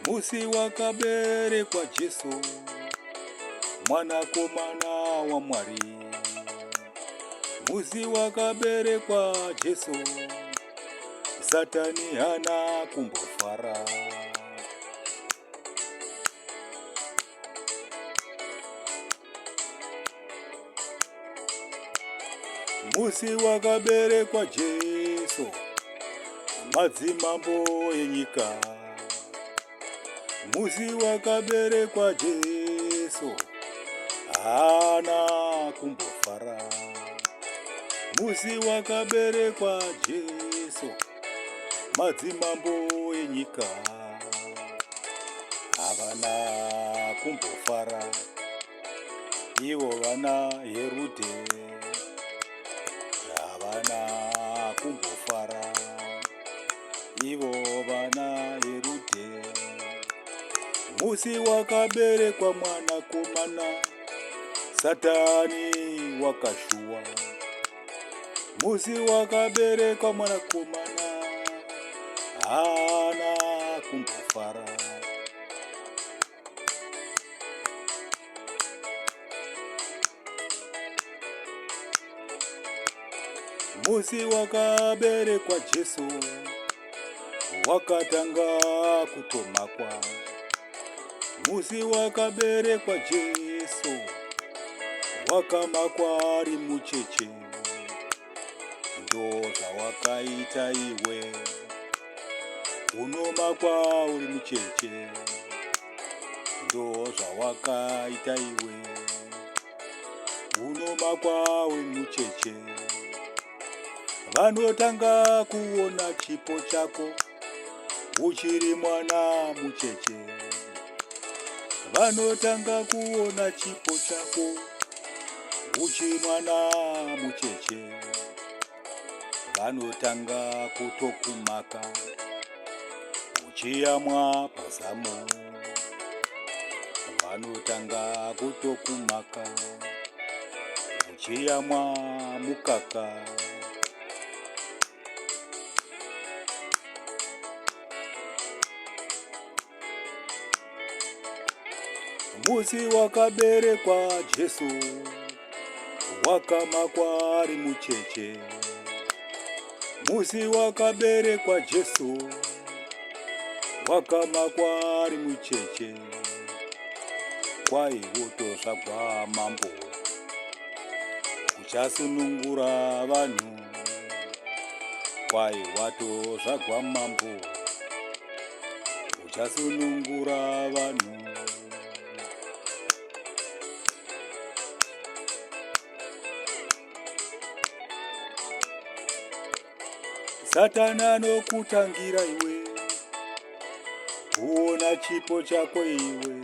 Musi wakaberekwa Jesu, mwanakomana wa Mwari. Musi wakaberekwa Jesu, Satani hana kumbofara. Musi wakaberekwa Jesu, madzimambo enyika. Musi wakaberekwa Jesu, hana kumbofara. Musi wakaberekwa Jesu, madzimambo enyika havana kumbofara. Ivo vana Herode havana kumbofara. Ivo vana Herode. Musi wakaberekwa mwanakomana, Satani wakashuwa. Musi wakaberekwa mwanakomana, hana kumbofara. Musi wakaberekwa Jesu, wakatanga kutomakwa. Musi wakaberekwa Jesu, wakamakwa ari mucheche. Ndo zvawakaita iwe, unomakwa uri mucheche. Ndo zvawakaita iwe, unomakwa uri mucheche. Vanotanga kuona chipo chako uchiri mwana mucheche. Vanotanga kuona chipo chako uchiri mwana mucheche. Vanotanga kutokumaka uchiyamwa pazamu. Vanotanga kutokumaka uchiyamwa mukaka. Musi wakaberekwa Jesu, wakamakwa ari mucheche. Musi wakaberekwa Jesu, wakamakwa ari mucheche. Kwai wotosvagwa mambo, uchasunungura vanhu. Kwai watozvagwa mambo, uchasunungura vanhu. Satani anokutangira iwe, kuona chipo chako iwe.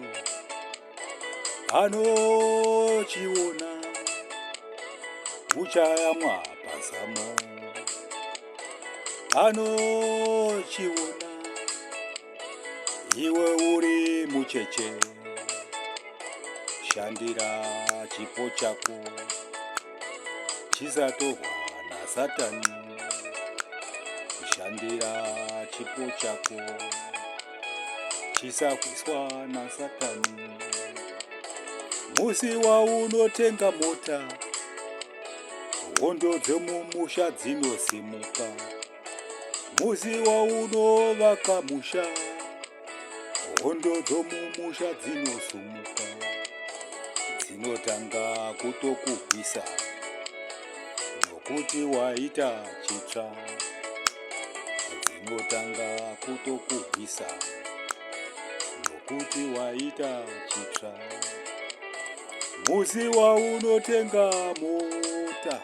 Anochiona, uchayamwa pazamu. Anochiona, iwe uri mucheche. Shandira chipo chako, chisatorwa naSatani. Shandira chipo chako, chisarwiswa naSatani. Musi waunotenga mota, hondo dzemumusha dzinosimuka. Musi waunovaka musha, hondo dzomumusha dzinosumuka. Dzinotanga kutokurwisa, nokuti waita chitsva. Dzinotanga kutokurwisa, nokuti waita chitsva. Musi waunotenga mota,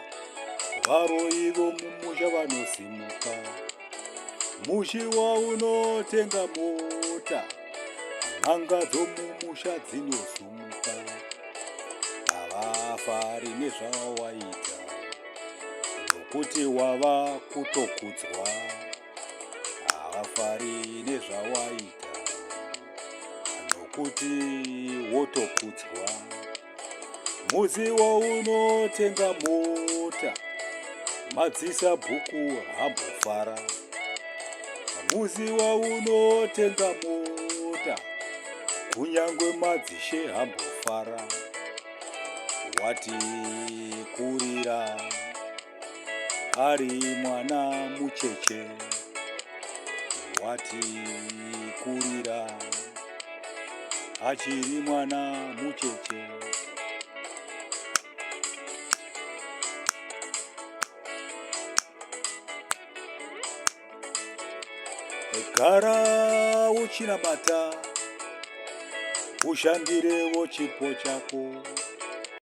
varo ivo mumusha vanosimuka. Musi waunotenga mota, n'anga dzomumusha dzinosumuka. Havafari nezvawaita, nokuti wava kutokudzwa. Havafari nezvawaita, nokuti wotokudzwa. Musi waunotenga mota, madzisa bhuku hambofara. muziwa unotenga mota, kunyangwe madzishe hambofara. Wati kurira ari mwana mucheche, wati kurira achiri mwana mucheche. Gara uchinamata, ushandirewo chipo chako.